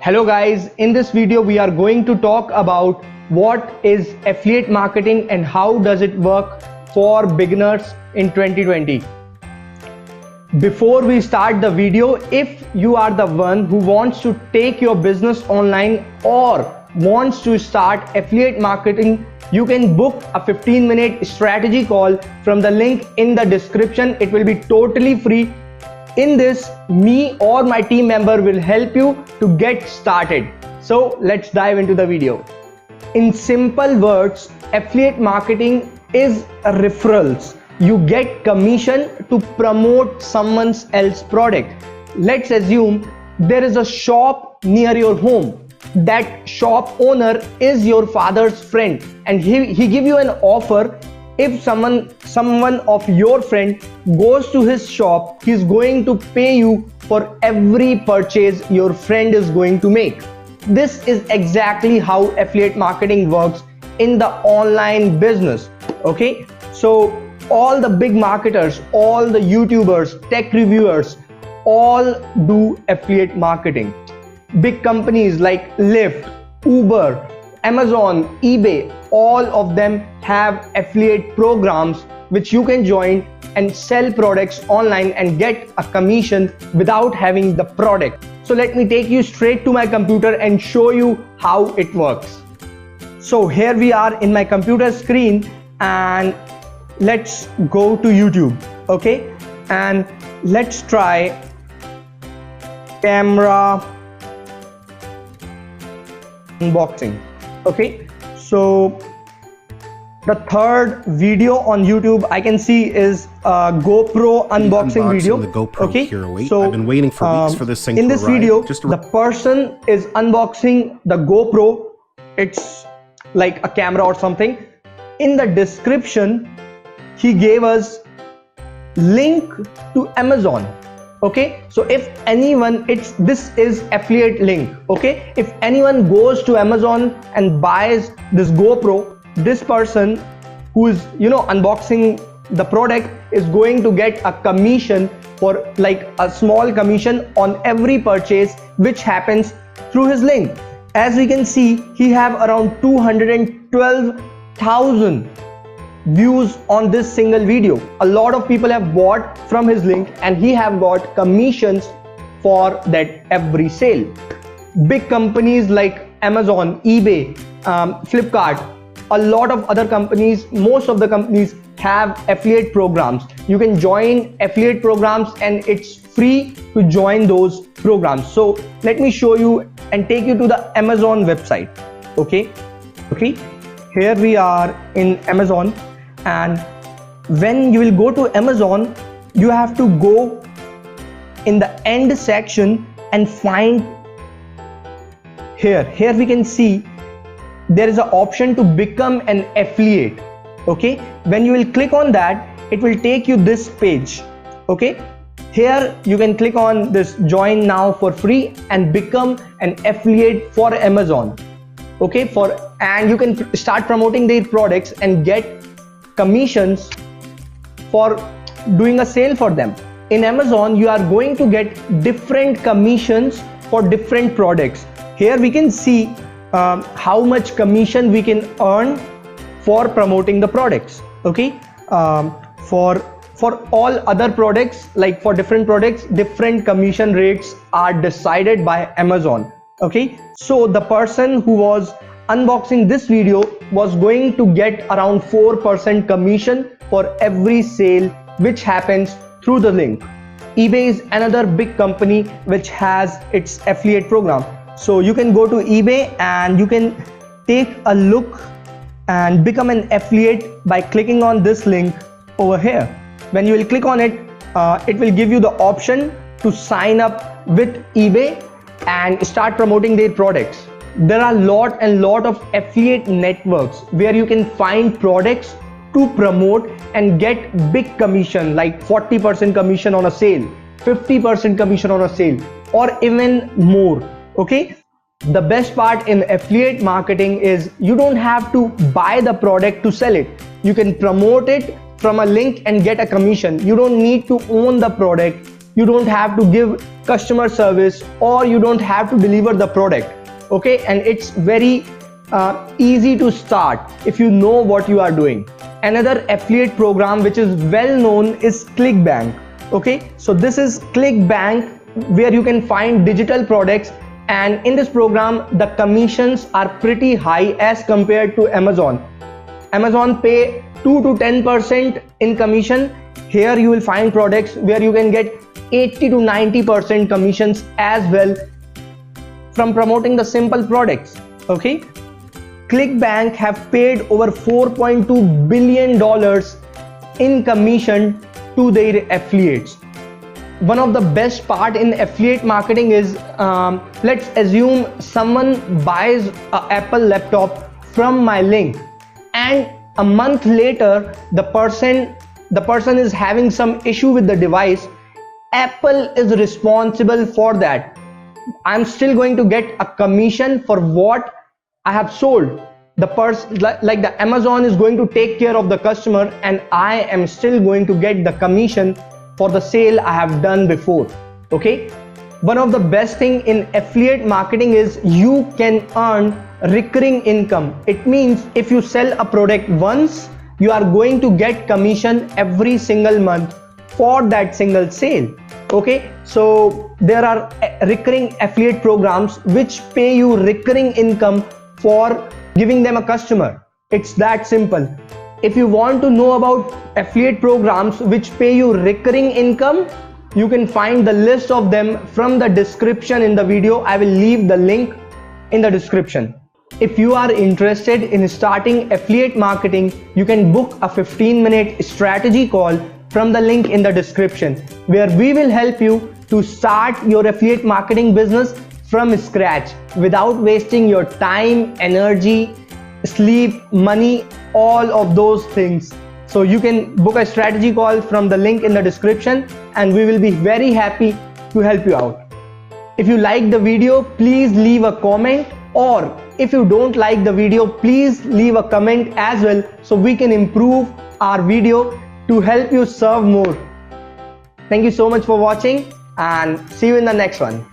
Hello guys, in this video we are going to talk about what is affiliate marketing and how does it work for beginners in 2020. Before we start the video, if you are the one who wants to take your business online or wants to start affiliate marketing, you can book a 15-minute strategy call from the link in the description. It will be totally free. In this, me or my team member will help you to get started. So let's dive into the video. In simple words, affiliate marketing is referrals. You get commission to promote someone else's product. Let's assume there is a shop near your home. That shop owner is your father's friend and he give you an offer. If someone of your friend goes to his shop, he's going to pay you for every purchase your friend is going to make. This is exactly how affiliate marketing works in the online business. Okay, so all the big marketers, all the YouTubers, tech reviewers, all do affiliate marketing. Big companies like Lyft, Uber, Amazon, eBay, all of them have affiliate programs which you can join and sell products online and get a commission without having the product. So let me take you straight to my computer and show you how it works. So here we are in my computer screen and let's go to YouTube, okay? And let's try camera unboxing. Okay, so the third video on YouTube I can see is a GoPro unboxing video. The GoPro okay, Hero 8. so I've been waiting for weeks for this thing in to this arrive. video, the person is unboxing the GoPro. It's like a camera or something. In the description, he gave us link to Amazon. Okay, so if anyone, this is affiliate link. Okay, if anyone goes to Amazon and buys this GoPro, this person who is unboxing the product is going to get a commission, for like a small commission on every purchase which happens through his link. As we can see, he have around 212,000 views on this single video. A lot of people have bought from his link and he have got commissions for that every sale. Big companies like Amazon, eBay, Flipkart, a lot of other companies, most of the companies have affiliate programs. You can join affiliate programs and it's free to join those programs. So let me show you and take you to the Amazon website. Okay, here we are in Amazon. And when you will go to Amazon, you have to go in the end section and find here we can see there is an option to become an affiliate. Okay, when you will click on that, it will take you this page. Okay, here you can click on this join now for free and become an affiliate for Amazon. Okay, and you can start promoting their products and get commissions for doing a sale for them. In Amazon, you are going to get different commissions for different products. Here we can see how much commission we can earn for promoting the products. Okay, for all other products, like for different products, different commission rates are decided by Amazon. Okay, so the person who was unboxing this video was going to get around 4% commission for every sale which happens through the link. eBay is another big company which has its affiliate program. So you can go to eBay and you can take a look and become an affiliate by clicking on this link over here. When you will click on it, it will give you the option to sign up with eBay and start promoting their products. There are lot of affiliate networks where you can find products to promote and get big commission, like 40% commission on a sale, 50% commission on a sale, or even more. Okay, the best part in affiliate marketing is you don't have to buy the product to sell it. You can promote it from a link and get a commission. You don't need to own the product. you don't have to give customer service, or you don't have to deliver the product. Okay, and it's very easy to start if you know what you are doing. Another affiliate program which is well known is ClickBank. Okay, so this is ClickBank, where you can find digital products, and in this program the commissions are pretty high as compared to Amazon. Amazon pay 2 to 10% in commission. Here you will find products where you can get 80 to 90% commissions as well from promoting the simple products. Okay, ClickBank have paid over $4.2 billion in commission to their affiliates. One of the best part in affiliate marketing is, let's assume someone buys an Apple laptop from my link, and a month later the person is having some issue with the device. Apple is responsible for that. I'm still going to get a commission for what I have sold. The person, like the Amazon, is going to take care of the customer, and I am still going to get the commission for the sale I have done before. Okay, one of the best thing in affiliate marketing is you can earn recurring income. It means if you sell a product once, you are going to get commission every single month for that single sale. Okay, so there are recurring affiliate programs which pay you recurring income for giving them a customer. It's that simple. If you want to know about affiliate programs which pay you recurring income, you can find the list of them from the description in the video. I will leave the link in the description. If you are interested in starting affiliate marketing, you can book a 15-minute strategy call from the link in the description, where we will help you to start your affiliate marketing business from scratch without wasting your time, energy, sleep, money, all of those things. So you can book a strategy call from the link in the description, and we will be very happy to help you out. If you like the video, please leave a comment, or if you don't like the video, please leave a comment as well, so we can improve our video to help you serve more. Thank you so much for watching, and see you in the next one.